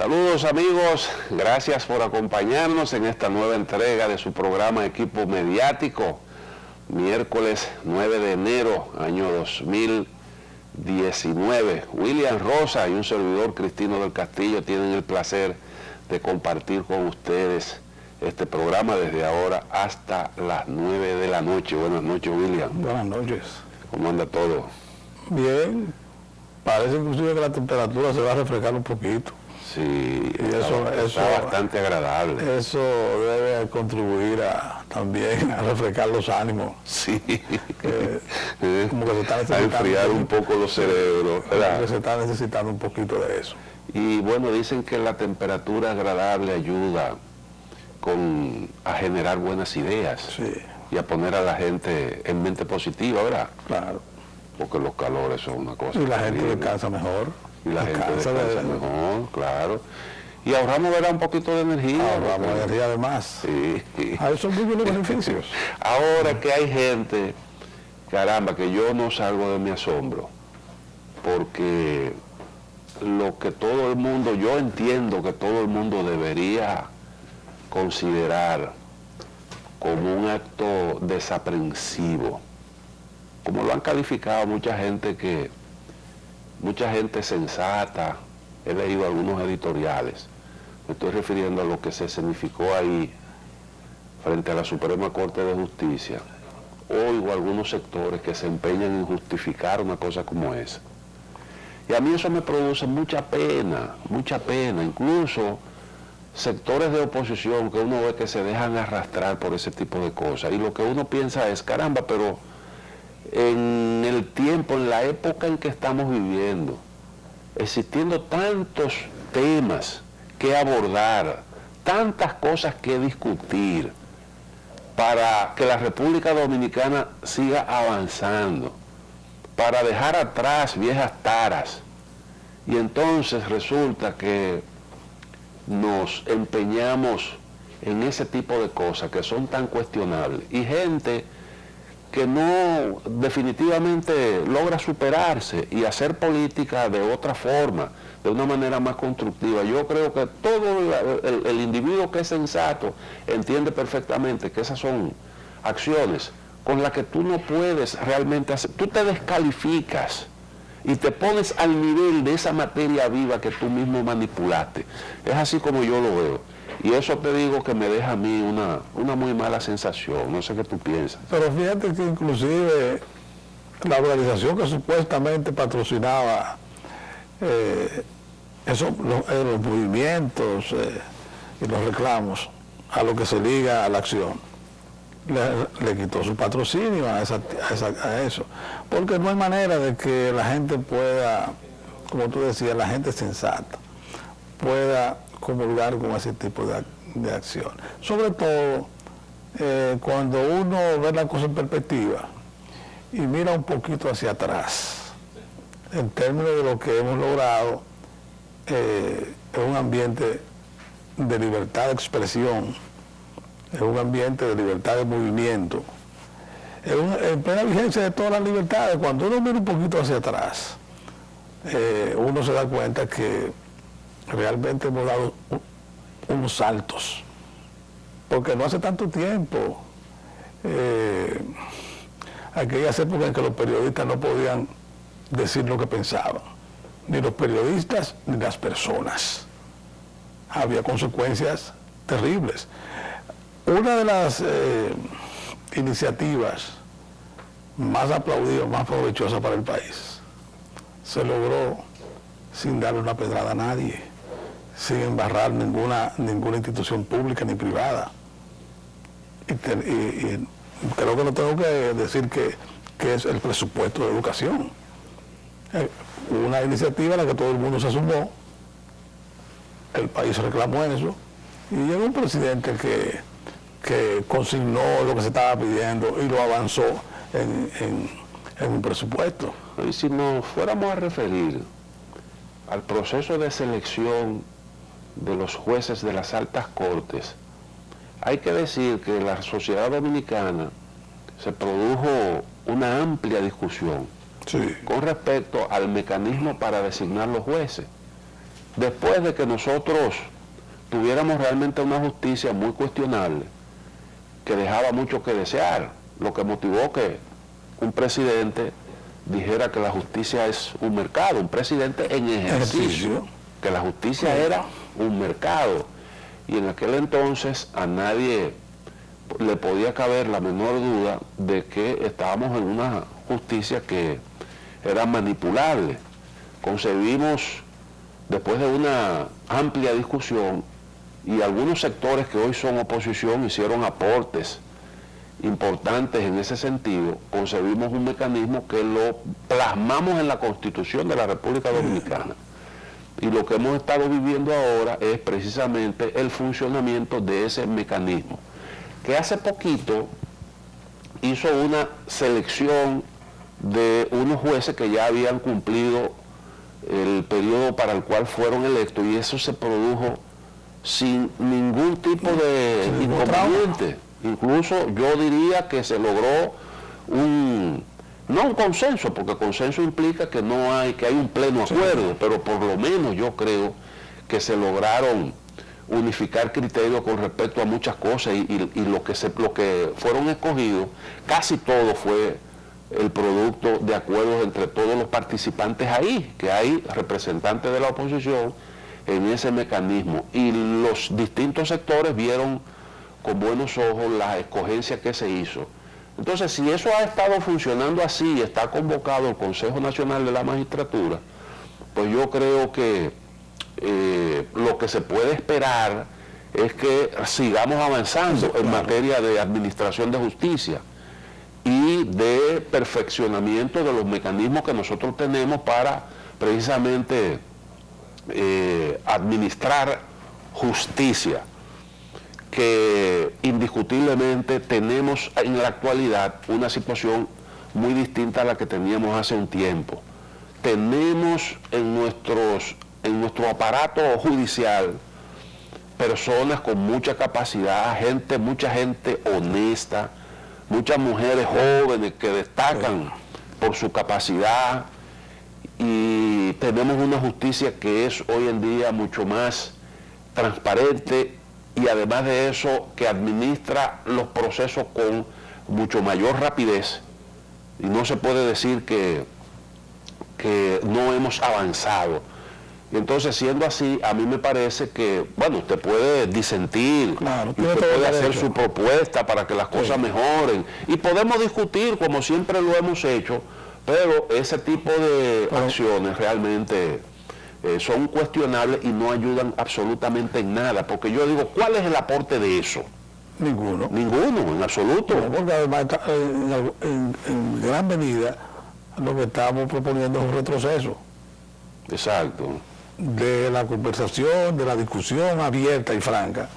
Saludos amigos, gracias por acompañarnos en esta nueva entrega de su programa Equipo Mediático, miércoles 9 de enero, año 2019. William Rosa y un servidor, Cristino del Castillo, tienen el placer de compartir con ustedes este programa desde ahora hasta las 9 de la noche. Buenas noches, William. Buenas noches. ¿Cómo anda todo? Bien, parece inclusive que la temperatura se va a refrescar un poquito. Sí, eso está bastante agradable. Eso debe contribuir también a refrescar los ánimos. Sí. Como que se está necesitando. A enfriar un poco los cerebros. Que se está necesitando un poquito de eso. Y bueno, dicen que la temperatura agradable ayuda a generar buenas ideas. Sí. Y a poner a la gente en mente positiva, ¿verdad? Claro. Porque los calores son una cosa. Y la gente terrible. descansa mejor. Y la gente descansa mejor, claro. Y ahorramos, ¿verdad?, un poquito de energía. Ahorramos energía además. Sí. Ahí son muy buenos beneficios. Ahora que hay gente, caramba, que yo no salgo de mi asombro, porque lo que todo el mundo, yo entiendo que todo el mundo debería considerar como un acto desaprensivo, como lo han calificado mucha gente sensata. He leído algunos editoriales, me estoy refiriendo a lo que se escenificó ahí frente a la Suprema Corte de Justicia. Oigo algunos sectores que se empeñan en justificar una cosa como esa. Y a mí eso me produce mucha pena, incluso sectores de oposición que uno ve que se dejan arrastrar por ese tipo de cosas. Y lo que uno piensa es, caramba, pero en el tiempo, en la época en que estamos viviendo, existiendo tantos temas que abordar, tantas cosas que discutir, para que la República Dominicana siga avanzando, para dejar atrás viejas taras, y entonces resulta que nos empeñamos en ese tipo de cosas que son tan cuestionables, y gente que no definitivamente logra superarse y hacer política de otra forma, de una manera más constructiva. Yo creo que todo el individuo que es sensato entiende perfectamente que esas son acciones con las que tú no puedes realmente hacer. Tú te descalificas y te pones al nivel de esa materia viva que tú mismo manipulaste. Es así como yo lo veo. Y eso te digo que me deja a mí una muy mala sensación. No sé qué tú piensas. Pero fíjate que inclusive la organización que supuestamente patrocinaba los movimientos y los reclamos a lo que se liga a la acción, le quitó su patrocinio a eso. Porque no hay manera de que la gente pueda, como tú decías, la gente sensata, pueda comulgar con ese tipo de acción. Sobre todo cuando uno ve la cosa en perspectiva y mira un poquito hacia atrás, en términos de lo que hemos logrado en un ambiente de libertad de expresión, en un ambiente de libertad de movimiento, en plena vigencia de todas las libertades. Cuando uno mira un poquito hacia atrás, uno se da cuenta que realmente hemos dado unos saltos, porque no hace tanto tiempo, aquellas épocas en que los periodistas no podían decir lo que pensaban, ni los periodistas ni las personas, había consecuencias terribles. Una de las iniciativas más aplaudidas, más provechosas para el país, se logró sin darle una pedrada a nadie, sin embarrar ninguna institución pública ni privada. Y creo que no tengo que decir que es el presupuesto de educación. Una iniciativa a la que todo el mundo se sumó, el país reclamó eso, y llegó un presidente que consignó lo que se estaba pidiendo y lo avanzó en un presupuesto. Y si nos fuéramos a referir al proceso de selección de los jueces de las altas cortes, hay que decir que en la sociedad dominicana se produjo una amplia discusión Sí. con respecto al mecanismo para designar los jueces. después de que nosotros tuviéramos realmente una justicia muy cuestionable, que dejaba mucho que desear, lo que motivó que un presidente dijera que la justicia es un mercado, un presidente en ejercicio, que la justicia era un mercado. Y en aquel entonces a nadie le podía caber la menor duda de que estábamos en una justicia que era manipulable. Concebimos, después de una amplia discusión, y algunos sectores que hoy son oposición hicieron aportes importantes en ese sentido, concebimos un mecanismo que lo plasmamos en la Constitución de la República Dominicana. Y lo que hemos estado viviendo ahora es precisamente el funcionamiento de ese mecanismo, que hace poquito hizo una selección de unos jueces que ya habían cumplido el periodo para el cual fueron electos, y eso se produjo sin ningún tipo de inconveniente. Incluso yo diría que se logró no un consenso, porque consenso implica que que hay un pleno acuerdo, pero por lo menos yo creo que se lograron unificar criterios con respecto a muchas cosas, y lo que fueron escogidos, casi todo fue el producto de acuerdos entre todos los participantes ahí, que hay representantes de la oposición en ese mecanismo, y los distintos sectores vieron con buenos ojos la escogencia que se hizo. Entonces, si eso ha estado funcionando así, está convocado el Consejo Nacional de la Magistratura, pues yo creo que lo que se puede esperar es que sigamos avanzando en materia de administración de justicia y de perfeccionamiento de los mecanismos que nosotros tenemos para precisamente administrar justicia, que indiscutiblemente tenemos en la actualidad una situación muy distinta a la que teníamos hace un tiempo. Tenemos en nuestro aparato judicial personas con mucha capacidad, mucha gente honesta, muchas mujeres jóvenes que destacan por su capacidad, y tenemos una justicia que es hoy en día mucho más transparente, y además de eso que administra los procesos con mucho mayor rapidez, y no se puede decir que no hemos avanzado. Y entonces, siendo así, a mí me parece que, bueno, usted puede disentir, claro, usted puede hacer su propuesta para que las cosas mejoren, y podemos discutir como siempre lo hemos hecho, pero ese tipo de acciones realmente son cuestionables y no ayudan absolutamente en nada, porque yo digo, ¿cuál es el aporte de eso? Ninguno. Ninguno, en absoluto. No, porque además, en gran medida, lo que estamos proponiendo es un retroceso. Exacto. De la conversación, de la discusión abierta y franca,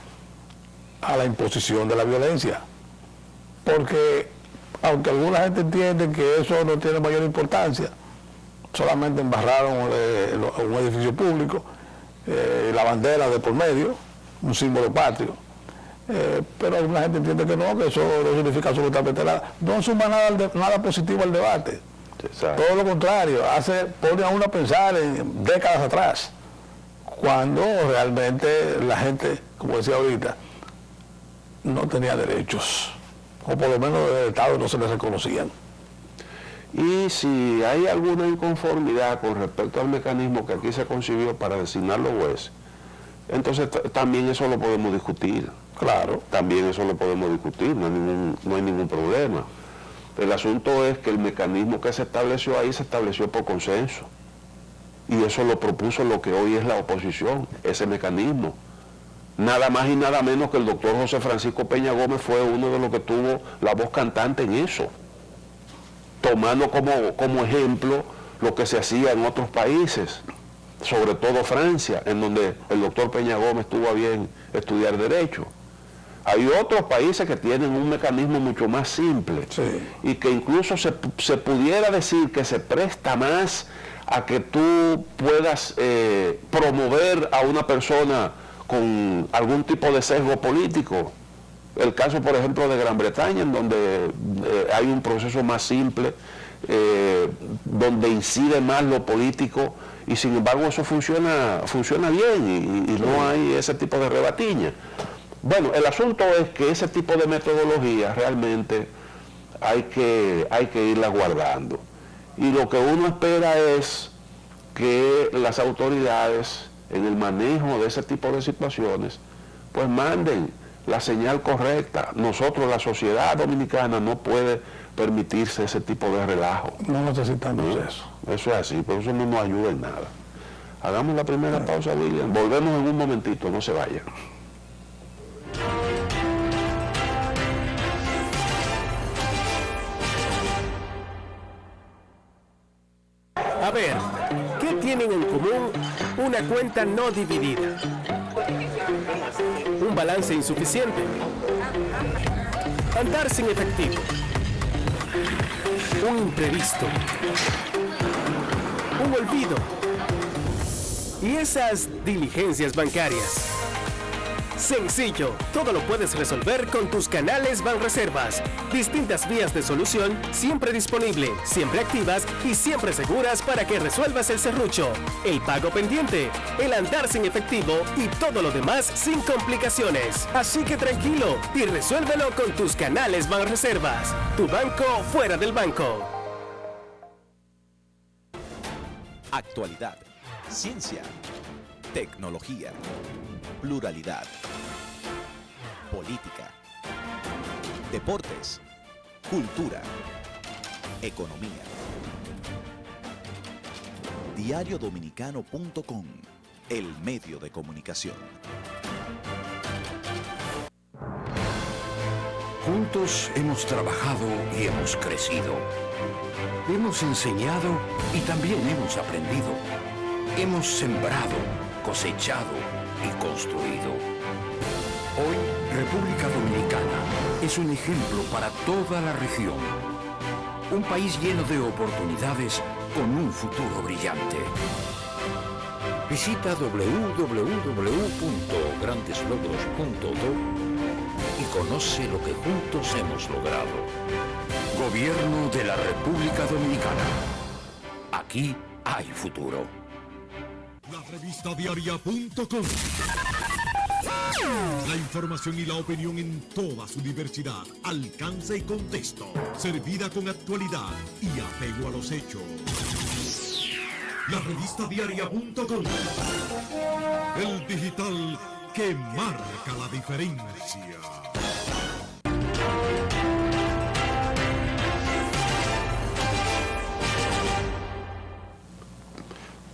a la imposición de la violencia. Porque, aunque alguna gente entiende que eso no tiene mayor importancia, solamente embarraron un edificio público, la bandera de por medio, un símbolo patrio, pero alguna gente entiende que eso no significa absolutamente nada. No suma nada positivo al debate. Exacto. Todo lo contrario, pone a uno a pensar en décadas atrás, cuando realmente la gente, como decía ahorita, no tenía derechos, o por lo menos del Estado no se les reconocían. Y si hay alguna inconformidad con respecto al mecanismo que aquí se concibió para designar los jueces, entonces también eso lo podemos discutir. Claro. También eso lo podemos discutir, no hay ningún problema. El asunto es que el mecanismo que se estableció ahí se estableció por consenso. Y eso lo propuso lo que hoy es la oposición, ese mecanismo. Nada más y nada menos que el doctor José Francisco Peña Gómez fue uno de los que tuvo la voz cantante en eso, tomando como ejemplo lo que se hacía en otros países, sobre todo Francia, en donde el doctor Peña Gómez tuvo a bien estudiar Derecho. Hay otros países que tienen un mecanismo mucho más simple, sí, y que incluso se pudiera decir que se presta más a que tú puedas promover a una persona con algún tipo de sesgo político. El caso, por ejemplo, de Gran Bretaña, en donde hay un proceso más simple, donde incide más lo político y sin embargo eso funciona bien y no hay ese tipo de rebatiña. Bueno, el asunto es que ese tipo de metodología realmente hay que irla guardando. Y lo que uno espera es que las autoridades en el manejo de ese tipo de situaciones pues manden la señal correcta. Nosotros, la sociedad dominicana, no puede permitirse ese tipo de relajo. No necesitamos ¿no? eso. Eso es así, pero eso no nos ayuda en nada. Hagamos la primera pausa, William. Volvemos en un momentito, no se vayan. A ver, ¿qué tienen en común una cuenta no dividida? Un balance insuficiente. Andar sin efectivo. Un imprevisto. Un olvido. Y esas diligencias bancarias. Sencillo, todo lo puedes resolver con tus canales Banreservas. Distintas vías de solución, siempre disponible, siempre activas y siempre seguras para que resuelvas el serrucho, el pago pendiente, el andar sin efectivo y todo lo demás sin complicaciones. Así que tranquilo y resuélvelo con tus canales Banreservas. Tu banco fuera del banco. Actualidad, ciencia, tecnología, pluralidad, política, deportes, cultura, economía. Diariodominicano.com, el medio de comunicación. Juntos hemos trabajado y hemos crecido. Hemos enseñado y también hemos aprendido. Hemos sembrado, cosechado y construido. Hoy, República Dominicana es un ejemplo para toda la región. Un país lleno de oportunidades con un futuro brillante. Visita www.grandeslogros.do y conoce lo que juntos hemos logrado. Gobierno de la República Dominicana. Aquí hay futuro. La revista diaria.com. La información y la opinión en toda su diversidad, alcance y contexto, servida con actualidad y apego a los hechos. La revista diaria.com. El digital que marca la diferencia.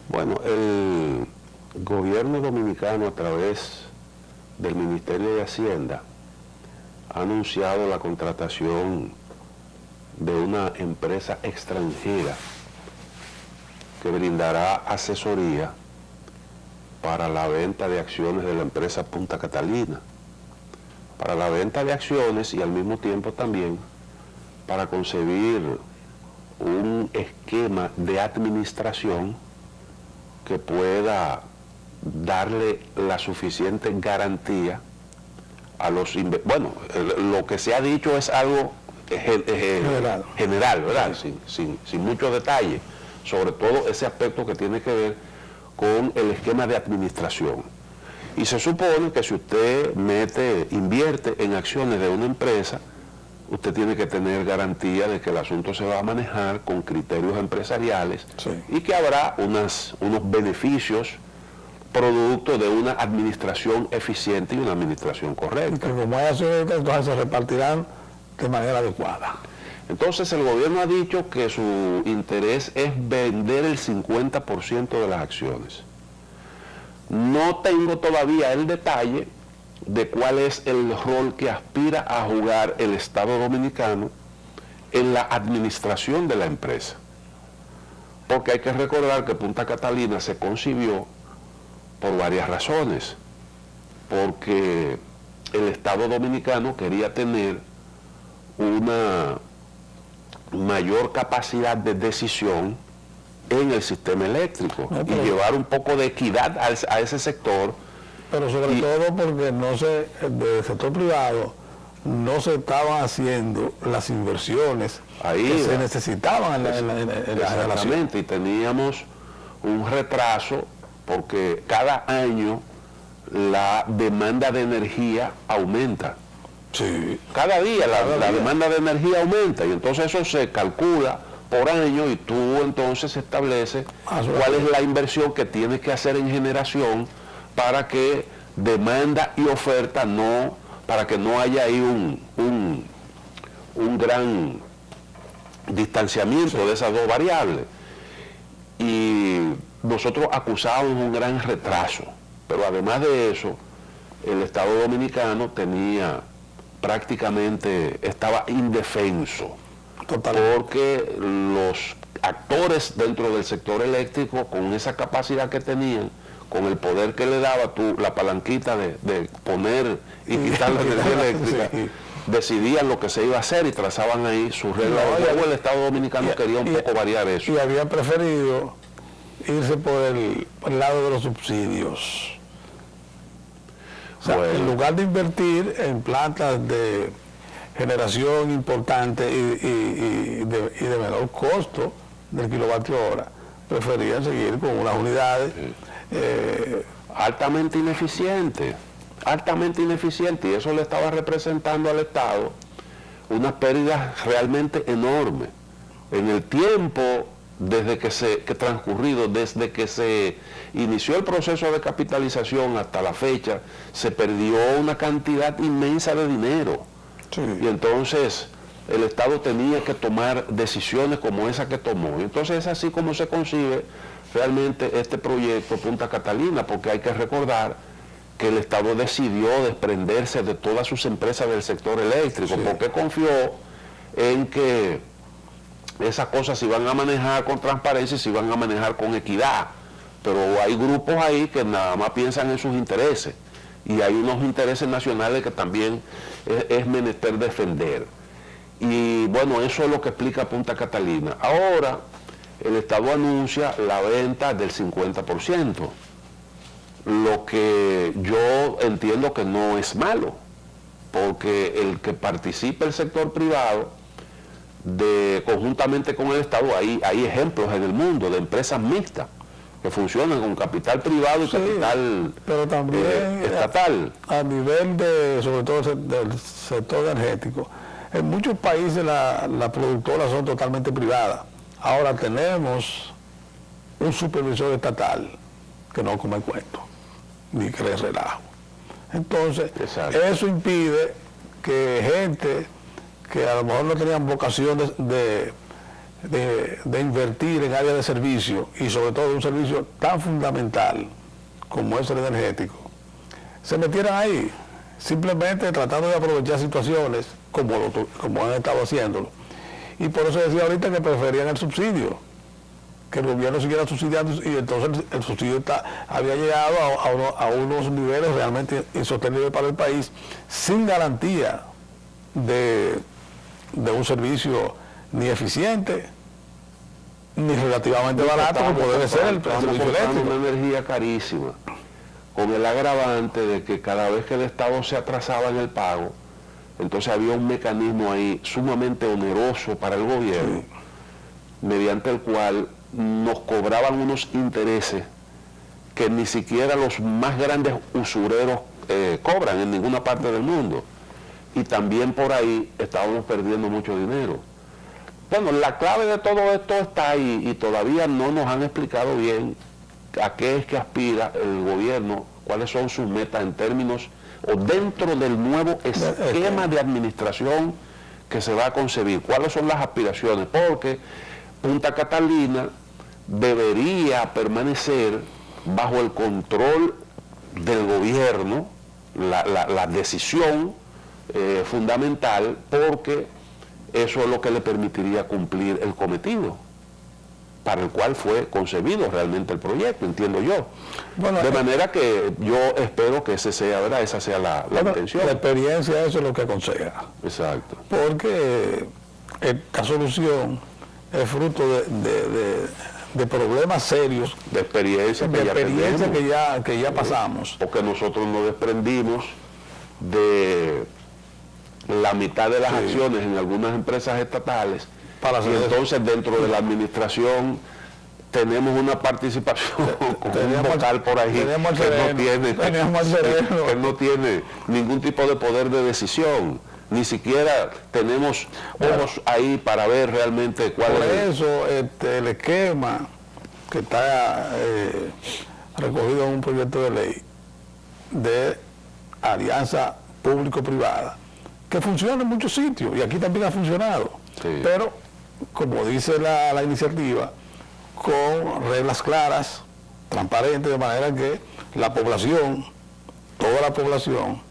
Bueno, el gobierno dominicano, a través del Ministerio de Hacienda, ha anunciado la contratación de una empresa extranjera que brindará asesoría para la venta de acciones de la empresa Punta Catalina, para la venta de acciones y al mismo tiempo también para concebir un esquema de administración que pueda darle la suficiente garantía a los lo que se ha dicho es algo general, ¿verdad? Sin mucho detalle, sobre todo ese aspecto que tiene que ver con el esquema de administración. Y se supone que si usted invierte en acciones de una empresa, usted tiene que tener garantía de que el asunto se va a manejar con criterios empresariales, sí, y que habrá unos beneficios producto de una administración eficiente y una administración correcta. Que como hay acciones, entonces se repartirán de manera adecuada. Entonces el gobierno ha dicho que su interés es vender el 50% de las acciones. No tengo todavía el detalle de cuál es el rol que aspira a jugar el Estado Dominicano en la administración de la empresa. Porque hay que recordar que Punta Catalina se concibió por varias razones. Porque el Estado Dominicano quería tener una mayor capacidad de decisión en el sistema eléctrico y llevar un poco de equidad a ese sector. Pero sobre todo porque del sector privado no se estaban haciendo las inversiones que se necesitaban en la exactamente, y teníamos un retraso porque cada año la demanda de energía aumenta. Sí. Cada día la demanda de energía aumenta y entonces eso se calcula por año y tú entonces estableces cuál es la inversión que tienes que hacer en generación para que demanda y oferta para que no haya ahí un gran distanciamiento de esas dos variables. Y nosotros acusábamos un gran retraso, pero además de eso, el Estado Dominicano estaba indefenso. Totalmente. Porque los actores dentro del sector eléctrico, con esa capacidad que tenían, con el poder que le daba la palanquita de poner y quitar la energía eléctrica, sí, decidían lo que se iba a hacer y trazaban ahí sus reglas. El Estado Dominicano quería un poco variar eso. Y habían preferido irse por el lado de los subsidios. O sea, en lugar de invertir en plantas de generación importante y de menor costo del kilovatio hora, preferían seguir con unas unidades altamente ineficientes, y eso le estaba representando al Estado unas pérdidas realmente enormes. En el tiempo desde que se inició el proceso de capitalización hasta la fecha, se perdió una cantidad inmensa de dinero. Sí. Y entonces el Estado tenía que tomar decisiones como esa que tomó. Y entonces es así como se concibe realmente este proyecto Punta Catalina, porque hay que recordar que el Estado decidió desprenderse de todas sus empresas del sector eléctrico, sí, porque confió en que esas cosas se iban a manejar con transparencia y se iban a manejar con equidad. Pero hay grupos ahí que nada más piensan en sus intereses. Y hay unos intereses nacionales que también es menester defender. Y bueno, eso es lo que explica Punta Catalina. Ahora, el Estado anuncia la venta del 50%, lo que yo entiendo que no es malo, porque el que participe el sector privado, conjuntamente con el Estado, hay ejemplos en el mundo de empresas mixtas que funcionan con capital privado y sí, capital pero también estatal. A nivel sobre todo del sector energético, en muchos países las productoras son totalmente privadas. Ahora tenemos un supervisor estatal que no come cuento, ni cree relajo. Entonces, exacto, eso impide que gente que a lo mejor no tenían vocación de invertir en áreas de servicio, y sobre todo un servicio tan fundamental como es el energético, se metieran ahí, simplemente tratando de aprovechar situaciones como han estado haciéndolo. Y por eso decía ahorita que preferían el subsidio, que el gobierno siguiera subsidiando, y entonces el subsidio había llegado a unos niveles realmente insostenibles para el país, sin garantía de un servicio ni eficiente ni relativamente barato como debe ser el servicio eléctrico. Una energía carísima, con el agravante de que cada vez que el Estado se atrasaba en el pago, entonces había un mecanismo ahí sumamente oneroso para el gobierno, sí, mediante el cual nos cobraban unos intereses que ni siquiera los más grandes usureros cobran en ninguna parte del mundo. Y también por ahí estábamos perdiendo mucho dinero. Bueno, la clave de todo esto está ahí y todavía no nos han explicado bien a qué es que aspira el gobierno, cuáles son sus metas en términos o dentro del nuevo esquema de administración que se va a concebir, cuáles son las aspiraciones, porque Punta Catalina debería permanecer bajo el control del gobierno, la decisión fundamental, porque eso es lo que le permitiría cumplir el cometido para el cual fue concebido realmente el proyecto, entiendo yo. Bueno, de manera que yo espero que esa sea la intención. La experiencia, eso es lo que aconseja. Exacto. Porque esta solución es fruto de problemas serios, de experiencia que ya pasamos. Porque nosotros nos desprendimos de la mitad de las sí, acciones en algunas empresas estatales, y entonces dentro de la administración tenemos una participación con un vocal por ahí que no tiene ningún tipo de poder de decisión. Ni siquiera tenemos ojos ahí para ver realmente cuál por es. eso el esquema que está recogido en un proyecto de ley de alianza público-privada, que funciona en muchos sitios, y aquí también ha funcionado, Sí. pero como dice la iniciativa, con reglas claras, transparentes, de manera que la población, toda la población,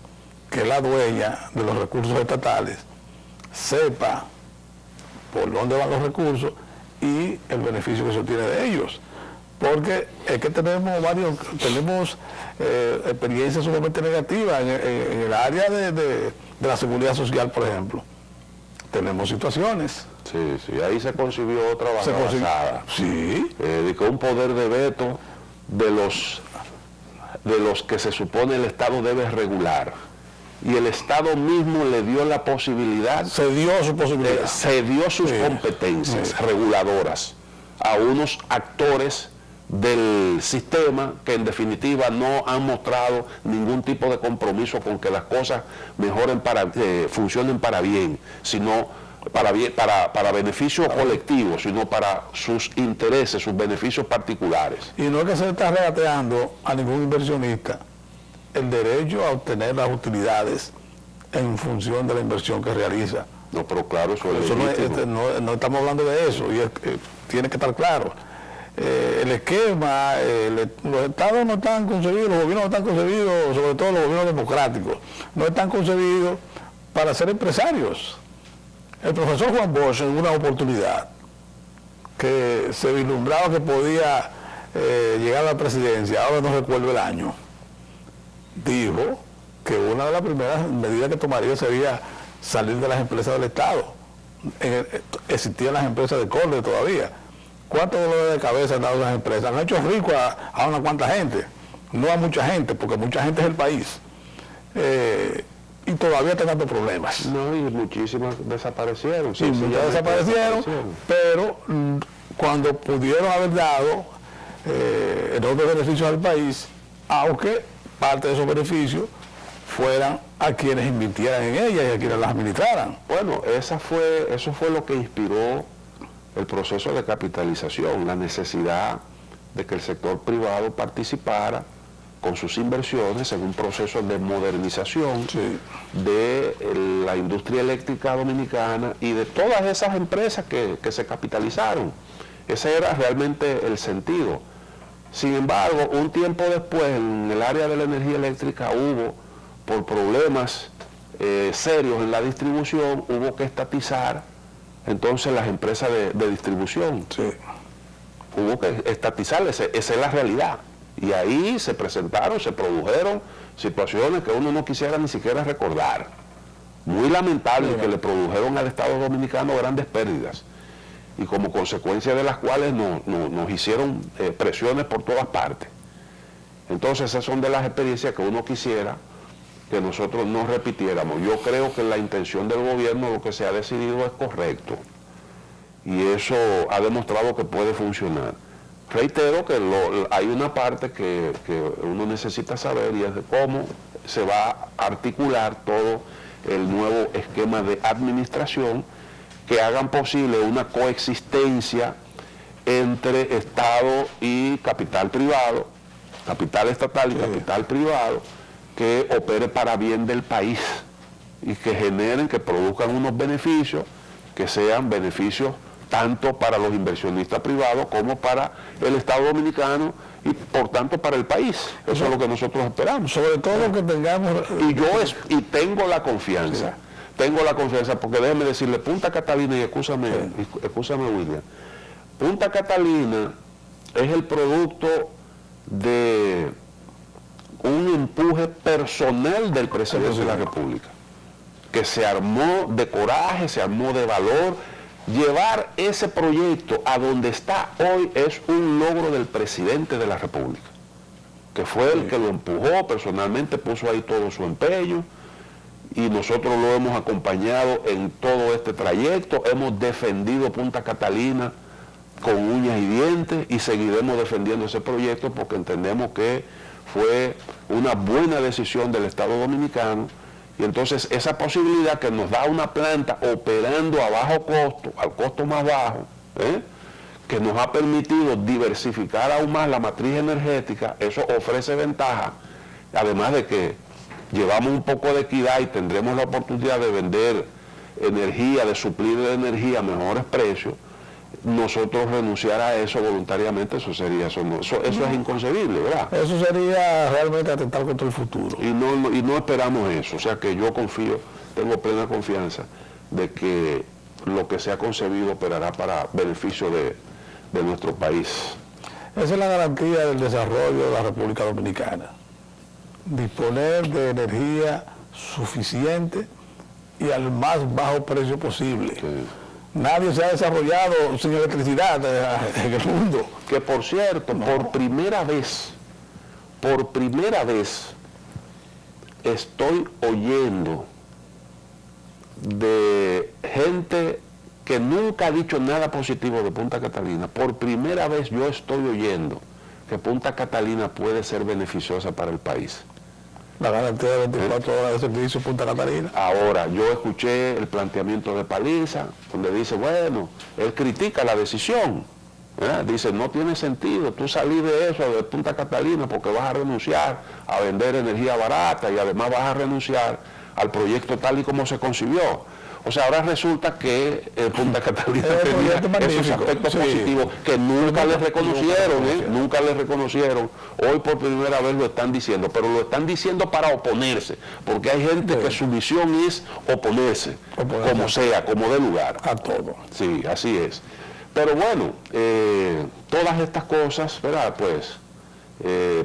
que es la dueña de los recursos estatales, sepa por dónde van los recursos y el beneficio que se obtiene de ellos. Porque es que tenemos experiencias sumamente negativas en el área de la seguridad social, por ejemplo. Tenemos situaciones. Sí, ahí se concibió otra barrabasada. Sí. De que un poder de veto de los que se supone el Estado debe regular. Y el Estado mismo le dio la posibilidad, Cedió su posibilidad. cedió sus Sí. competencias reguladoras a unos actores del sistema que en definitiva no han mostrado ningún tipo de compromiso con que las cosas mejoren funcionen para bien, sino para beneficio colectivo, sino para sus intereses, sus beneficios particulares. Y no es que se está regateando a ningún inversionista el derecho a obtener las utilidades en función de la inversión que realiza. No, pero claro, eso es Eso legítimo. no estamos hablando de eso, y tiene que estar claro. El esquema, los estados no están concebidos, los gobiernos no están concebidos, sobre todo los gobiernos democráticos, no están concebidos para ser empresarios. El profesor Juan Bosch, en una oportunidad que se vislumbraba que podía llegar a la presidencia, ahora no recuerdo el año, dijo que una de las primeras medidas que tomaría sería salir de las empresas del Estado. Existían las empresas de corte todavía. ¿Cuántos dolores de cabeza han dado las empresas? Han hecho ricos a una cuanta gente, no a mucha gente, porque mucha gente es el país. Y todavía están dando problemas. No, y muchísimas desaparecieron. Sí, muchas desaparecieron, pero cuando pudieron haber dado enormes beneficios al país, aunque parte de esos beneficios fueran a quienes invirtieran en ellas y a quienes las administraran. Bueno, eso fue lo que inspiró el proceso de capitalización, la necesidad de que el sector privado participara con sus inversiones en un proceso de modernización Sí. de la industria eléctrica dominicana y de todas esas empresas que se capitalizaron. Ese era realmente el sentido. Sin embargo, un tiempo después, en el área de la energía eléctrica hubo, por problemas serios en la distribución, hubo que estatizar entonces las empresas de distribución. Sí. Hubo que estatizarlas, esa es la realidad. Y ahí se produjeron situaciones que uno no quisiera ni siquiera recordar. Muy lamentables, que le produjeron al Estado Dominicano grandes pérdidas. Y como consecuencia de las cuales nos hicieron presiones por todas partes. Entonces esas son de las experiencias que uno quisiera que nosotros no repitiéramos. Yo creo que la intención del gobierno, lo que se ha decidido es correcto. Y eso ha demostrado que puede funcionar. Reitero que hay una parte que uno necesita saber, y es de cómo se va a articular todo el nuevo esquema de administración que hagan posible una coexistencia entre Estado y capital privado, capital estatal y capital privado, que opere para bien del país y que generen, que produzcan unos beneficios, que sean beneficios tanto para los inversionistas privados como para el Estado Dominicano y por tanto para el país. Eso es lo que nosotros esperamos. Sobre todo que tengamos... Y tengo la confianza, porque déjeme decirle, Punta Catalina, y escúchame William, Punta Catalina es el producto de un empuje personal del presidente de la República, que se armó de coraje, se armó de valor. Llevar ese proyecto a donde está hoy es un logro del presidente de la República, que fue el que lo empujó personalmente, puso ahí todo su empeño, y nosotros lo hemos acompañado en todo este trayecto. Hemos defendido Punta Catalina con uñas y dientes y seguiremos defendiendo ese proyecto porque entendemos que fue una buena decisión del Estado Dominicano y entonces esa posibilidad que nos da una planta operando a bajo costo, al costo más bajo, que nos ha permitido diversificar aún más la matriz energética, eso ofrece ventaja, además de que llevamos un poco de equidad y tendremos la oportunidad de vender energía, de suplir de energía a mejores precios. Nosotros renunciar a eso voluntariamente, eso es inconcebible, ¿verdad? Eso sería realmente atentar contra el futuro. Y no esperamos eso, o sea que yo confío, tengo plena confianza de que lo que se ha concebido operará para beneficio de nuestro país. Esa es la garantía del desarrollo de la República Dominicana. Disponer de energía suficiente y al más bajo precio posible. Sí. Nadie se ha desarrollado sin electricidad en el mundo. Que por cierto, por primera vez, estoy oyendo de gente que nunca ha dicho nada positivo de Punta Catalina. Por primera vez yo estoy oyendo que Punta Catalina puede ser beneficiosa para el país. La garantía de 24 horas de servicio Punta Catalina. Ahora, yo escuché el planteamiento de Paliza, donde dice, bueno, él critica la decisión. Dice, no tiene sentido tú salir de eso, de Punta Catalina, porque vas a renunciar a vender energía barata y además vas a renunciar al proyecto tal y como se concibió. O sea, ahora resulta que Punta Catalina tenía esos aspectos positivos que nunca les reconocieron, nunca les reconocieron. Hoy por primera vez lo están diciendo, pero lo están diciendo para oponerse, porque hay gente que su misión es oponerse, como sea, como dé lugar. A todo. Sí, así es. Pero bueno, todas estas cosas, ¿verdad? Pues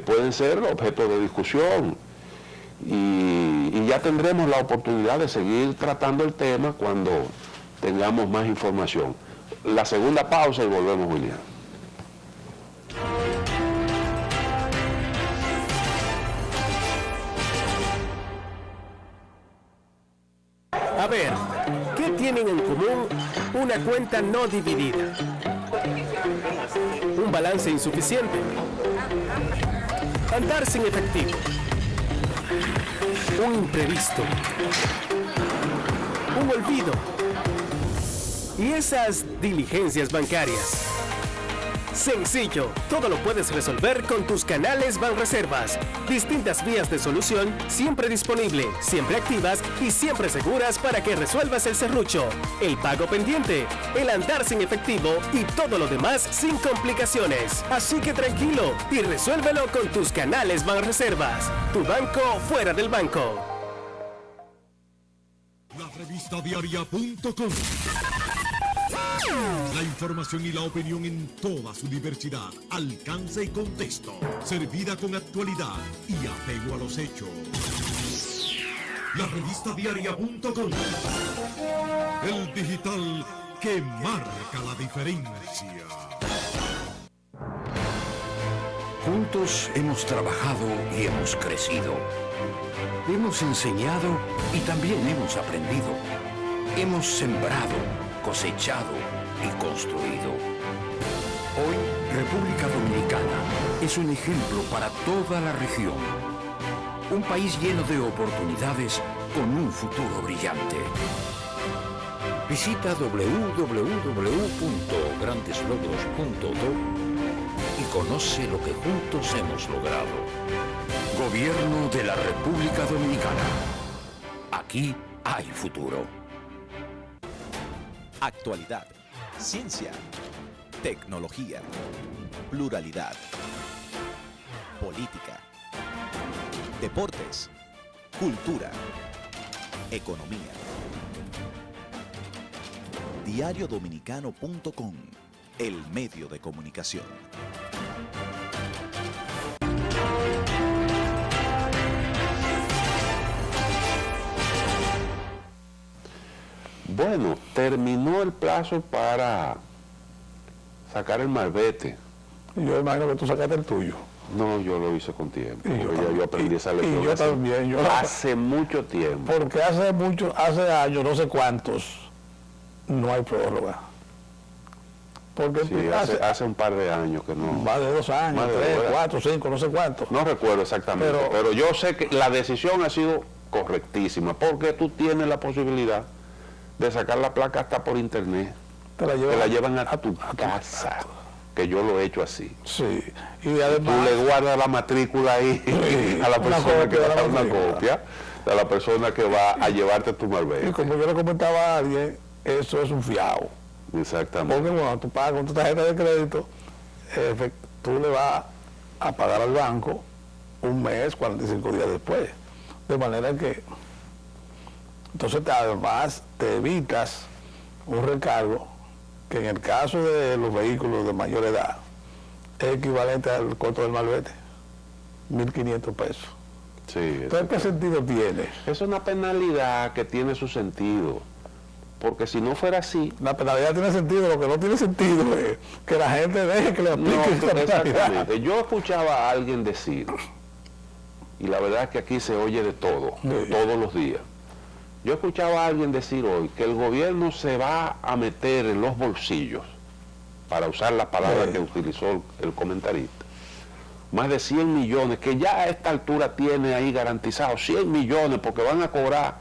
pueden ser objeto de discusión. Y ya tendremos la oportunidad de seguir tratando el tema cuando tengamos más información. La segunda pausa y volvemos, William. A ver, ¿qué tienen en común una cuenta no dividida? Un balance insuficiente. Andar sin efectivo. Un imprevisto, un olvido y esas diligencias bancarias. Sencillo, todo lo puedes resolver con tus canales Banreservas. Distintas vías de solución, siempre disponible, siempre activas y siempre seguras para que resuelvas el serrucho, el pago pendiente, el andar sin efectivo y todo lo demás sin complicaciones. Así que tranquilo y resuélvelo con tus canales Banreservas. Tu banco fuera del banco. La revista diaria.com. La información y la opinión en toda su diversidad, alcance y contexto, servida con actualidad y apego a los hechos. La revista diaria.com. El digital que marca la diferencia. Juntos hemos trabajado y hemos crecido. Hemos enseñado y también hemos aprendido. Hemos sembrado, cosechado y construido. Hoy, República Dominicana es un ejemplo para toda la región. Un país lleno de oportunidades con un futuro brillante. Visita www.grandeslogros.do y conoce lo que juntos hemos logrado. Gobierno de la República Dominicana. Aquí hay futuro. Actualidad, ciencia, tecnología, pluralidad, política, deportes, cultura, economía. Diariodominicano.com, el medio de comunicación. Bueno, terminó el plazo para sacar el malvete. Yo imagino que tú sacaste el tuyo. No, yo lo hice con tiempo. Yo aprendí esa lección. Y yo también. Hace mucho tiempo. Porque hace años, no sé cuántos, no hay prórroga. Porque Sí, hace un par de años que no. más de 2 años, Más de 3, 2, 4, 5, no sé cuánto. No recuerdo exactamente, pero yo sé que la decisión ha sido correctísima, porque tú tienes la posibilidad de sacar la placa hasta por internet. Te la Te la llevan a tu casa, que yo lo he hecho así. Sí, y Tú además... le guardas la matrícula ahí Sí, a la una persona que copia va de a la dar una matrícula. copia, a la persona que va a llevarte tu Y malvete. como yo le comentaba a alguien, eso es un fiado. Exactamente. Porque cuando tú pagas con tu tarjeta de crédito, tú le vas a pagar al banco un mes, 45 días después. De manera que, entonces además te evitas un recargo que en el caso de los vehículos de mayor edad es equivalente al costo del malvete, 1.500 pesos. Sí, Entonces, ¿qué sentido tiene? es una penalidad que tiene su sentido, porque si no fuera así, La penalidad tiene sentido, lo que no tiene sentido es que la gente deje que le aplique esta penalidad. exactamente. Yo escuchaba a alguien decir, y la verdad es que aquí se oye de todo, Sí. todos los días. Yo escuchaba a alguien decir hoy que el gobierno se va a meter en los bolsillos, para usar la palabra Sí. que utilizó el comentarista, más de 100 millones, que ya a esta altura tiene ahí garantizados 100 millones, porque van a cobrar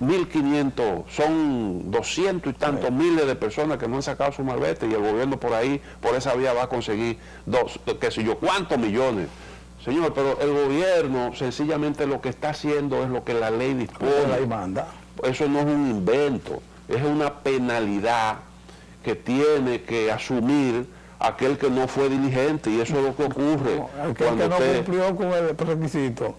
1.500, son 200 y tantos miles de personas que no han sacado su malvete, y el gobierno por ahí, por esa vía va a conseguir qué sé yo, cuántos millones. Señor, pero el gobierno sencillamente lo que está haciendo es lo que la ley Ahí dispone. manda. Eso no es un invento, es una penalidad que tiene que asumir aquel que no fue diligente, y eso es lo que ocurre Aquel cuando que no usted... cumplió con el requisito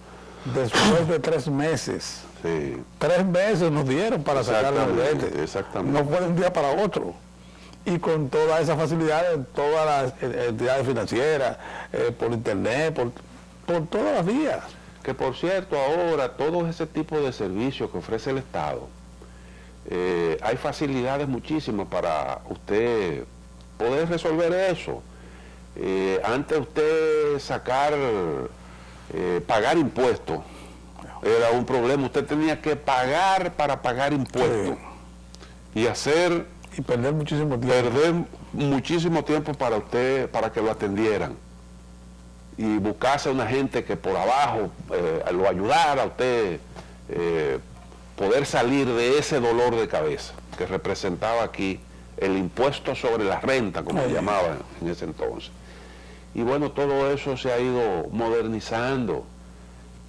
después de 3 meses. Sí. 3 meses nos dieron para sacar el Exactamente, malvete. exactamente. No fue de un día para otro. Y con todas esas facilidades, todas las entidades financieras, por internet, por todas las vías. Que por cierto, ahora todo ese tipo de servicios que ofrece el Estado, hay facilidades muchísimas para usted poder resolver eso. Antes usted pagar impuestos era un problema. Usted tenía que pagar para pagar impuestos y Y perder muchísimo tiempo. perder muchísimo tiempo para que lo atendieran, y buscarse una gente que por abajo lo ayudara a usted poder salir de ese dolor de cabeza que representaba aquí el impuesto sobre la renta, como se llamaba en ese entonces. Y bueno, todo eso se ha ido modernizando,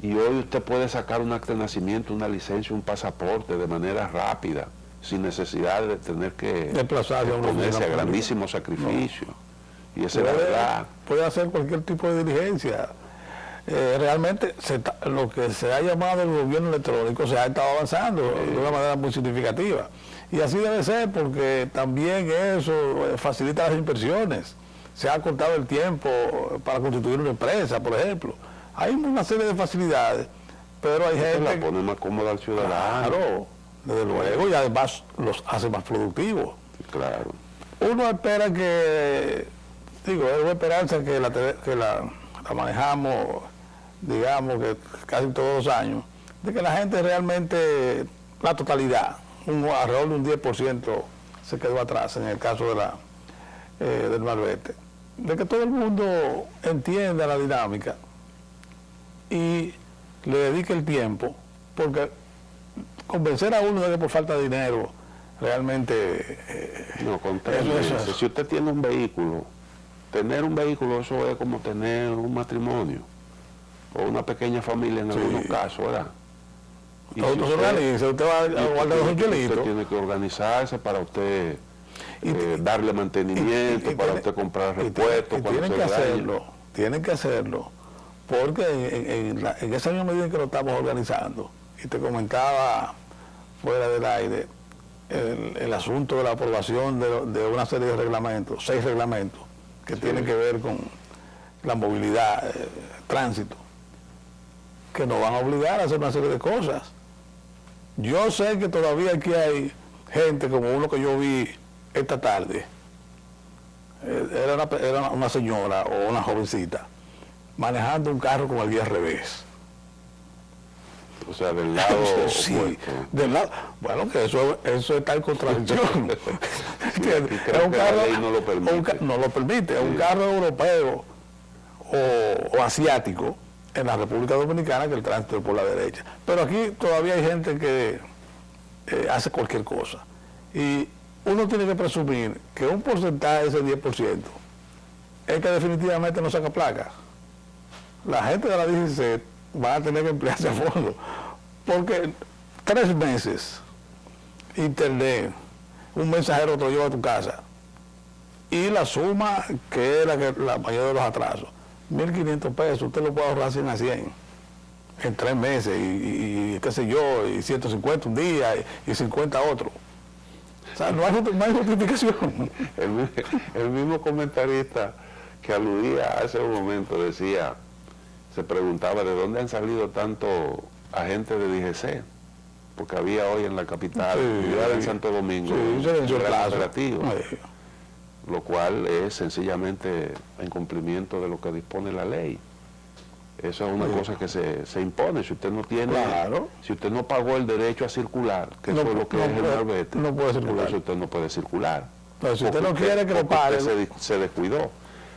y hoy usted puede sacar un acta de nacimiento, una licencia, un pasaporte de manera rápida, sin necesidad de tener que Desplazarse a una ponerse oficina a pública. grandísimos sacrificios. Y esa es la verdad. Puede hacer cualquier tipo de diligencia. Realmente lo que se ha llamado el gobierno electrónico se ha estado avanzando de una manera muy significativa. Y así debe ser, porque también eso facilita las inversiones. Se ha cortado el tiempo para constituir una empresa, por ejemplo. Hay una serie de facilidades, pero hay Esto gente... la pone más cómoda al ciudadano. Claro, desde luego, y además los hace más productivos. Claro. Uno espera que, es una esperanza que la manejamos, digamos, que casi todos los años, de que la gente realmente, la totalidad, alrededor de un 10% se quedó atrás en el caso del malvete, de que todo el mundo entienda la dinámica y le dedique el tiempo, porque convencer a uno de que por falta de dinero realmente No, con 3 eso meses. es. Si usted tiene un vehículo, tener un vehículo, eso es como tener un matrimonio o una pequeña familia en algunos casos, ¿verdad? Y todo si se organiza, usted va a guardar los usted chelitos. tiene que organizarse para usted darle mantenimiento, para usted comprar repuestos cuando tienen se que dañe. tienen que hacerlo, porque en esa misma medida en que lo estamos organizando, y te comentaba fuera del aire, el asunto de la aprobación de una serie de reglamentos, 6 reglamentos, que tienen que ver con la movilidad, tránsito, que nos van a obligar a hacer una serie de cosas. Yo sé que todavía aquí hay gente como uno que yo vi esta tarde, era una señora o una jovencita manejando un carro con el guía al revés. O sea, del lado sí, opuesto. del lado, bueno, que eso está en contradicción. Y creo que la ley no lo permite. No lo permite. Un carro europeo o asiático en la República Dominicana que el tránsito es por la derecha. Pero aquí todavía hay gente que hace cualquier cosa. Y uno tiene que presumir que un porcentaje de ese 10% es que definitivamente no saca placa. La gente de la 16 va a tener que emplearse a fondo. Porque 3 meses, internet, un mensajero te lo lleva a tu casa. Y la suma, que es la mayor de los atrasos, 1.500 pesos, usted lo puede ahorrar 100 a 100 en 3 meses, y qué sé yo, y 150 un día, y 50 otro. O sea, no hay justificación. El mismo comentarista que aludía hace un momento decía, se preguntaba de dónde han salido tantos agentes de DGC, porque había hoy en la capital, en Santo Domingo, un gran operativo, lo cual es sencillamente en cumplimiento de lo que dispone la ley. Eso es una cosa que se impone. Si usted no tiene, si usted no pagó el derecho a circular, que eso es lo que es el marbete, no puede circular. Entonces usted no puede circular. Pero si usted no quiere que lo pague, se descuidó.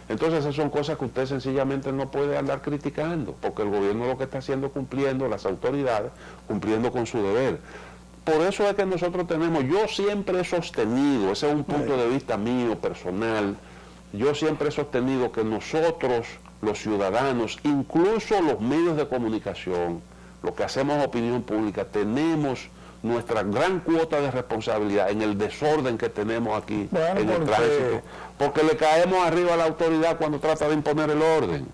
Entonces esas son cosas que usted sencillamente no puede andar criticando, porque el gobierno lo que está haciendo es cumpliendo, las autoridades cumpliendo con su deber. Por eso es que nosotros yo siempre he sostenido, ese es un punto de vista mío, personal, yo siempre he sostenido que nosotros, los ciudadanos, incluso los medios de comunicación, los que hacemos opinión pública, tenemos nuestra gran cuota de responsabilidad en el desorden que tenemos aquí en el tránsito, porque le caemos arriba a la autoridad cuando trata de imponer el orden.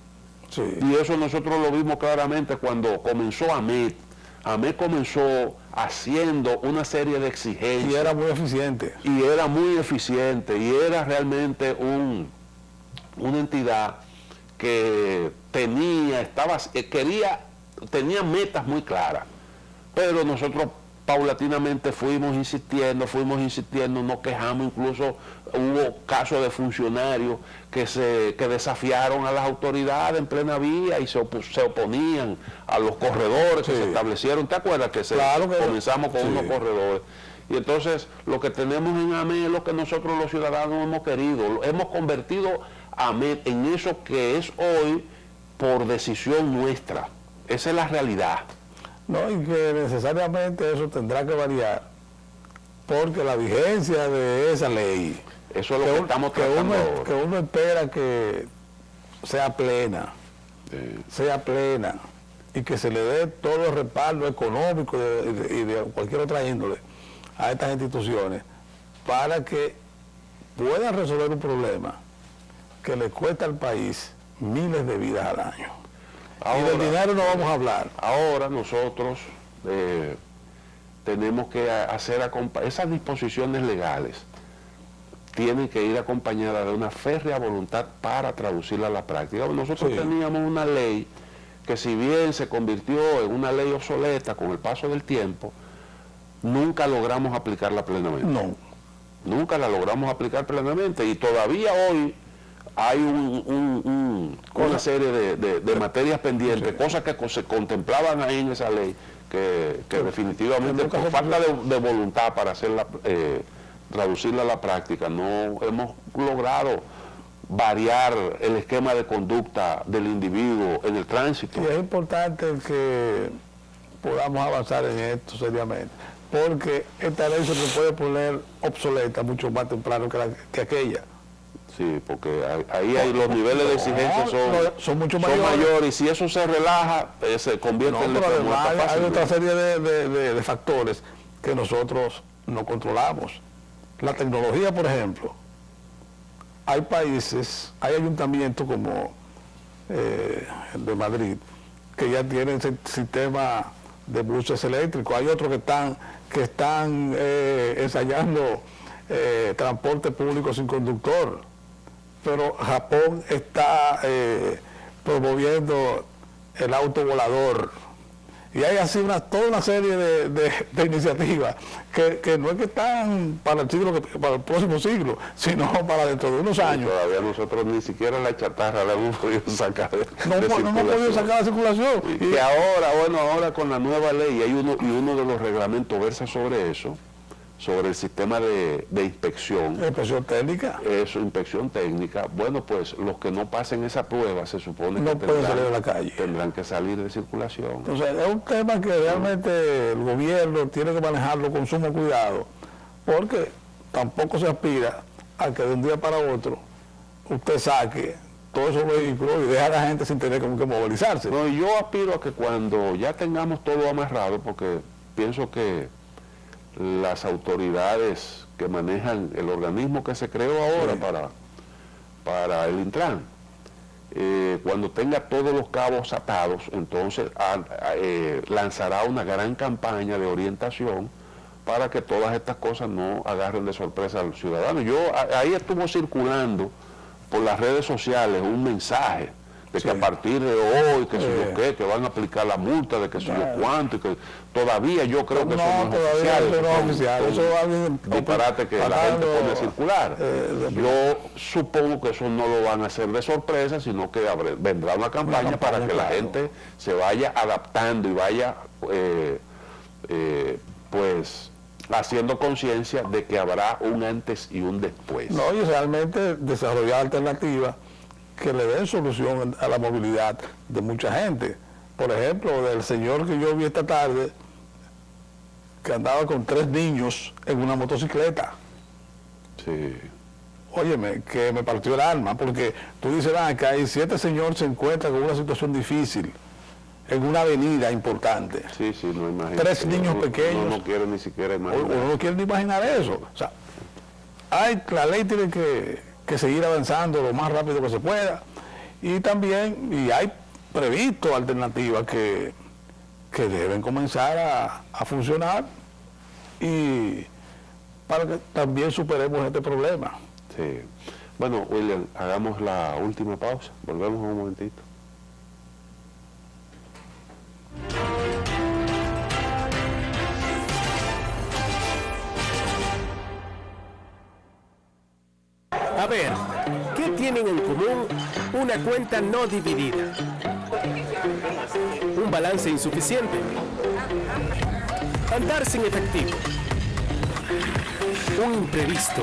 Sí. Y eso nosotros lo vimos claramente cuando comenzó AMET. AMET comenzó haciendo una serie de exigencias. Y era muy eficiente. Y era muy eficiente, y era realmente una entidad que tenía metas muy claras. Pero nosotros paulatinamente fuimos insistiendo, nos quejamos, incluso hubo casos de funcionarios que desafiaron a las autoridades en plena vía y se oponían a los corredores que se establecieron. ¿Te acuerdas que comenzamos con unos corredores? Y entonces lo que tenemos en AMET es lo que nosotros los ciudadanos hemos querido, hemos convertido a AMET en eso que es hoy por decisión nuestra. Esa es la realidad. No, y que necesariamente eso tendrá que variar, porque la vigencia de esa ley, eso es lo que estamos tratando ahora. Que uno espera que sea plena, y que se le dé todo el respaldo económico y de cualquier otra índole a estas instituciones para que puedan resolver un problema que le cuesta al país miles de vidas al año. Ahora, y del dinero no vamos a hablar. Ahora nosotros tenemos que hacer esas disposiciones legales tienen que ir acompañadas de una férrea voluntad para traducirla a la práctica. Nosotros teníamos una ley que, si bien se convirtió en una ley obsoleta con el paso del tiempo, nunca logramos aplicarla plenamente. No. Nunca la logramos aplicar plenamente, y todavía hoy hay una serie de materias pendientes, cosas que se contemplaban ahí en esa ley, que definitivamente por falta de voluntad para hacerla, traducirla a la práctica, no hemos logrado variar el esquema de conducta del individuo en el tránsito. Y es importante que podamos avanzar en esto seriamente, porque esta ley se puede poner obsoleta mucho más temprano que aquella. Sí, porque ahí hay los niveles de exigencia son mucho mayores, y si eso se relaja, se convierte en letra muerta fácil. Hay otra serie de factores que nosotros no controlamos. La tecnología, por ejemplo. Hay países, hay ayuntamientos como el de Madrid, que ya tienen sistema de buses eléctricos. Hay otros que están ensayando transporte público sin conductor. Pero Japón está promoviendo el auto volador, Y hay así toda una serie de iniciativas que no es que están para para el próximo siglo, sino para dentro de unos años. Todavía nosotros ni siquiera la chatarra la hemos podido sacar de No hemos podido sacar la circulación. Y que ahora con la nueva ley, y uno de los reglamentos versa sobre eso, sobre el sistema de inspección. Inspección técnica. Eso, inspección técnica. Bueno, pues los que no pasen esa prueba se supone no que pueden salir a la calle. Tendrán que salir de circulación. Entonces, es un tema que realmente el gobierno tiene que manejarlo con sumo cuidado, porque tampoco se aspira a que de un día para otro usted saque todos esos vehículos y deje a la gente sin tener como que movilizarse. No, y yo aspiro a que cuando ya tengamos todo amarrado, porque pienso que las autoridades que manejan el organismo que se creó ahora para el Intran, cuando tenga todos los cabos atados, entonces lanzará una gran campaña de orientación para que todas estas cosas no agarren de sorpresa al ciudadano. Ahí estuvo circulando por las redes sociales un mensaje de que a partir de hoy, que si yo qué, que van a aplicar la multa, de que si yo cuánto, y que todavía yo creo que eso no es oficial. Eso es alguien disparate que la gente pone a circular. Yo supongo que eso no lo van a hacer de sorpresa, sino que vendrá una campaña para que la gente se vaya adaptando y vaya pues haciendo conciencia de que habrá un antes y un después. No, y realmente desarrollar alternativas que le den solución a la movilidad de mucha gente. Por ejemplo, del señor que yo vi esta tarde, que andaba con 3 niños en una motocicleta. Sí. Óyeme, que me partió el alma, porque tú dices, que hay 7 señores se encuentran con una situación difícil en una avenida importante. Sí, no imagino. 3 niños pequeños. Uno no quiere ni siquiera imaginar. Uno no quiere ni imaginar eso. O sea, la ley tiene que seguir avanzando lo más rápido que se pueda, y también hay previsto alternativas que deben comenzar a funcionar, y para que también superemos este problema. Sí. Bueno, William, hagamos la última pausa, volvemos en un momentito. A ver, ¿qué tienen en común una cuenta no dividida? Un balance insuficiente. Andar sin efectivo. Un imprevisto.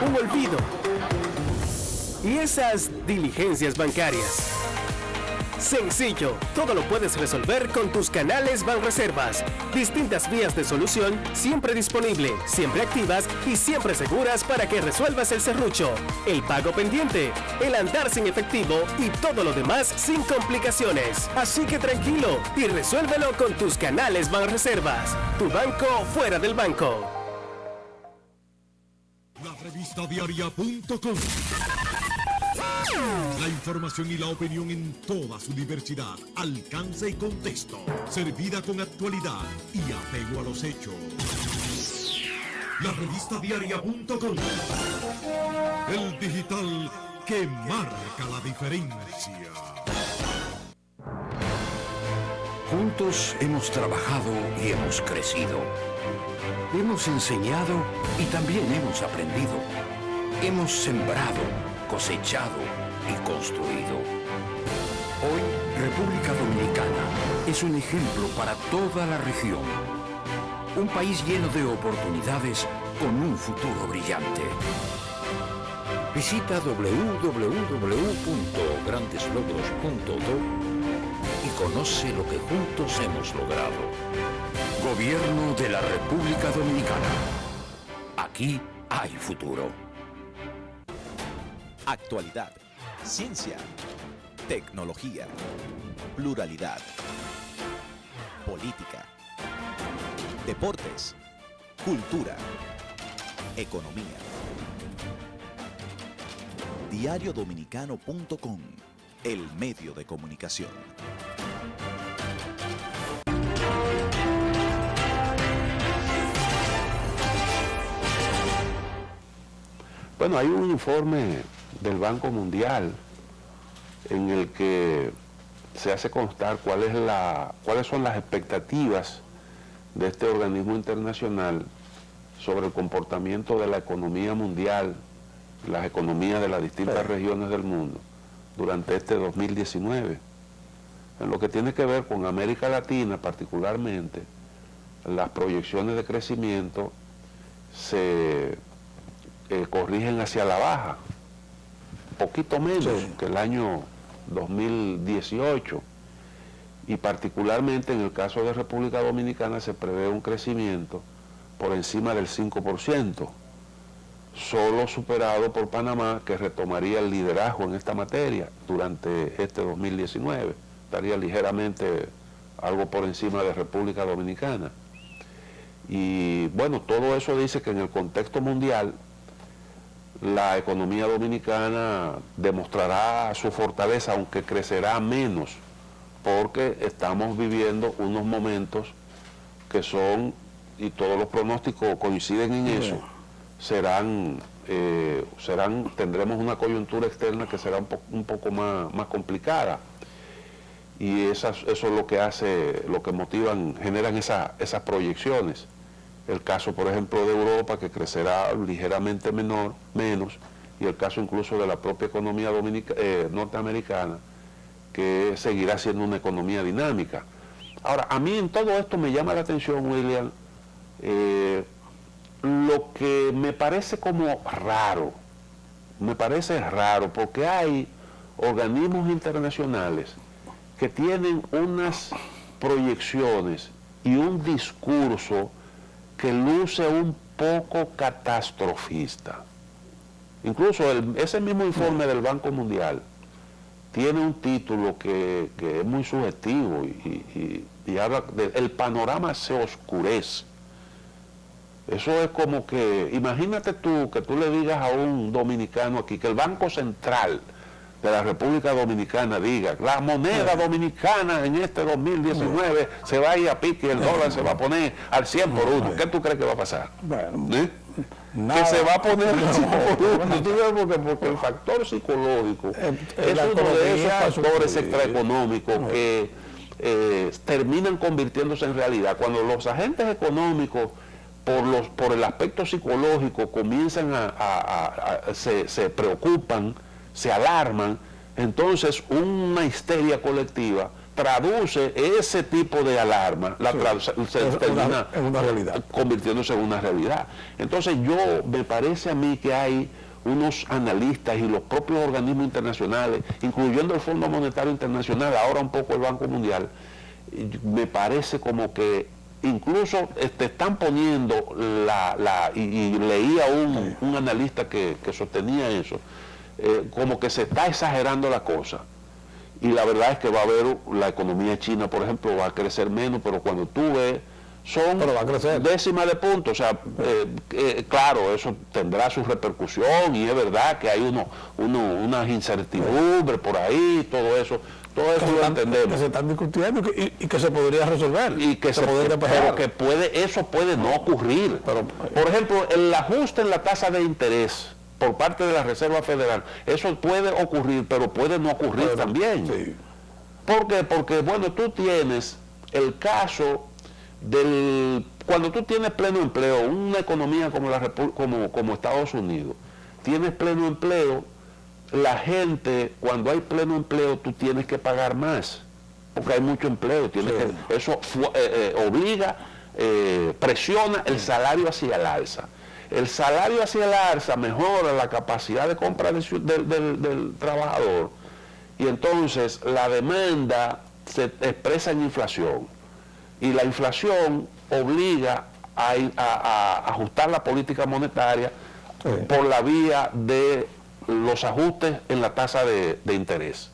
Un olvido. Y esas diligencias bancarias. Sencillo, todo lo puedes resolver con tus canales Banreservas. Distintas vías de solución, siempre disponible, siempre activas y siempre seguras para que resuelvas el serrucho, el pago pendiente, el andar sin efectivo y todo lo demás sin complicaciones. Así que tranquilo y resuélvelo con tus canales Banreservas. Tu banco fuera del banco. La revista diaria.com. La información y la opinión en toda su diversidad, alcance y contexto, servida con actualidad y apego a los hechos. La revista diaria.com, el digital que marca la diferencia. Juntos hemos trabajado y hemos crecido. Hemos enseñado y también hemos aprendido. Hemos sembrado, cosechado y construido. Hoy, República Dominicana es un ejemplo para toda la región. Un país lleno de oportunidades con un futuro brillante. Visita www.grandeslogros.do y conoce lo que juntos hemos logrado. Gobierno de la República Dominicana. Aquí hay futuro. Actualidad, ciencia, tecnología, pluralidad, política, deportes, cultura, economía. Diariodominicano.com, el medio de comunicación. Bueno, hay un informe del Banco Mundial en el que se hace constar cuáles son las expectativas de este organismo internacional sobre el comportamiento de la economía mundial, las economías de las distintas regiones del mundo durante este 2019. En lo que tiene que ver con América Latina particularmente, las proyecciones de crecimiento se corrigen hacia la baja, poquito menos que el año 2018, y particularmente en el caso de República Dominicana se prevé un crecimiento por encima del 5%, solo superado por Panamá, que retomaría el liderazgo en esta materia durante este 2019, estaría ligeramente algo por encima de República Dominicana. Y bueno, todo eso dice que en el contexto mundial la economía dominicana demostrará su fortaleza, aunque crecerá menos, porque estamos viviendo unos momentos que son, y todos los pronósticos coinciden en eso, tendremos una coyuntura externa que será un poco más complicada. Y eso es lo que generan esas proyecciones. El caso, por ejemplo, de Europa, que crecerá ligeramente menos, y el caso incluso de la propia economía norteamericana, que seguirá siendo una economía dinámica. Ahora, a mí en todo esto me llama la atención, William, lo que me parece como raro, porque hay organismos internacionales que tienen unas proyecciones y un discurso que luce un poco catastrofista. Incluso ese mismo informe del Banco Mundial tiene un título que es muy sugestivo y habla de el panorama se oscurece. Eso es como que, imagínate tú que tú le digas a un dominicano aquí que el Banco Central de la República Dominicana diga, la moneda dominicana en este 2019 se va a ir a pique y el dólar se va a poner al 100 por 1. ¿Qué tú crees que va a pasar? Bueno, que se va a poner al 100 por 1. Porque el factor psicológico es uno de esos factores extraeconómicos que terminan convirtiéndose en realidad. Cuando los agentes económicos por el aspecto psicológico comienzan se preocupan, se alarman, entonces una histeria colectiva traduce ese tipo de alarma, termina en una realidad, convirtiéndose en una realidad. Entonces me parece a mí que hay unos analistas y los propios organismos internacionales, incluyendo el Fondo Monetario Internacional, ahora un poco el Banco Mundial, me parece como que incluso están poniendo y leía un analista que sostenía eso, como que se está exagerando la cosa. Y la verdad es que va a haber, la economía china, por ejemplo, va a crecer menos, pero cuando tú ves, son décimas de punto. O sea, claro, eso tendrá su repercusión y es verdad que hay unas incertidumbres por ahí, todo eso lo entendemos. Que se están discutiendo y que se podría resolver. Y que pero que eso puede no ocurrir. Por ejemplo, el ajuste en la tasa de interés por parte de la Reserva Federal, eso puede ocurrir, pero puede no ocurrir también. Sí. ¿Por qué? Porque, bueno, tú tienes el caso cuando tú tienes pleno empleo, una economía como Estados Unidos, tienes pleno empleo, la gente, cuando hay pleno empleo, tú tienes que pagar más, porque hay mucho empleo, eso obliga, presiona el salario hacia el alza. El salario hacia el alza mejora la capacidad de compra del trabajador, y entonces la demanda se expresa en inflación, y la inflación obliga a ajustar la política monetaria por la vía de los ajustes en la tasa de interés.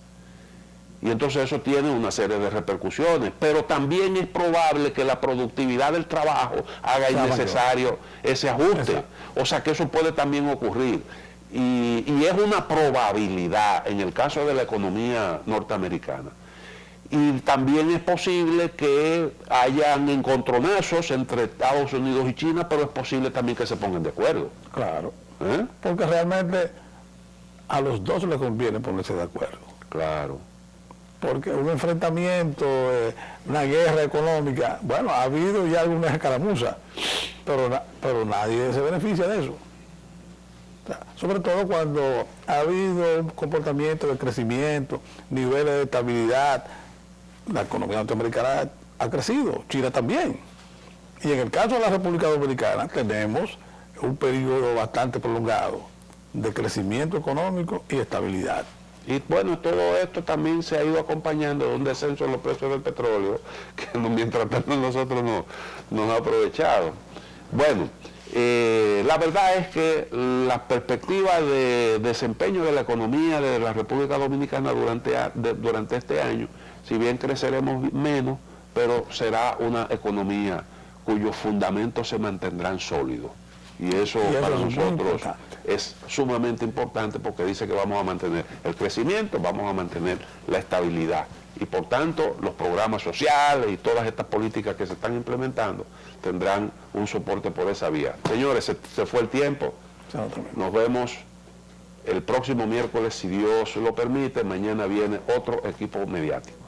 Y entonces eso tiene una serie de repercusiones, pero también es probable que la productividad del trabajo haga innecesario ese ajuste. Exacto. O sea que eso puede también ocurrir. Y es una probabilidad en el caso de la economía norteamericana. Y también es posible que hayan encontronazos entre Estados Unidos y China, pero es posible también que se pongan de acuerdo. Claro. Porque realmente a los dos les conviene ponerse de acuerdo. Claro. porque un enfrentamiento, una guerra económica, bueno, ha habido ya algunas escaramuzas, pero nadie se beneficia de eso. O sea, sobre todo cuando ha habido un comportamiento de crecimiento, niveles de estabilidad, la economía norteamericana ha crecido, China también. Y en el caso de la República Dominicana tenemos un periodo bastante prolongado de crecimiento económico y estabilidad. Y bueno, todo esto también se ha ido acompañando de un descenso en los precios del petróleo, que mientras tanto nosotros nos ha aprovechado. Bueno, la verdad es que la perspectiva de desempeño de la economía de la República Dominicana durante este año, si bien creceremos menos, pero será una economía cuyos fundamentos se mantendrán sólidos. Y eso para nosotros es sumamente importante, porque dice que vamos a mantener el crecimiento, vamos a mantener la estabilidad. Y por tanto, los programas sociales y todas estas políticas que se están implementando tendrán un soporte por esa vía. Señores, se fue el tiempo. Nos vemos el próximo miércoles, si Dios lo permite. Mañana viene otro equipo mediático.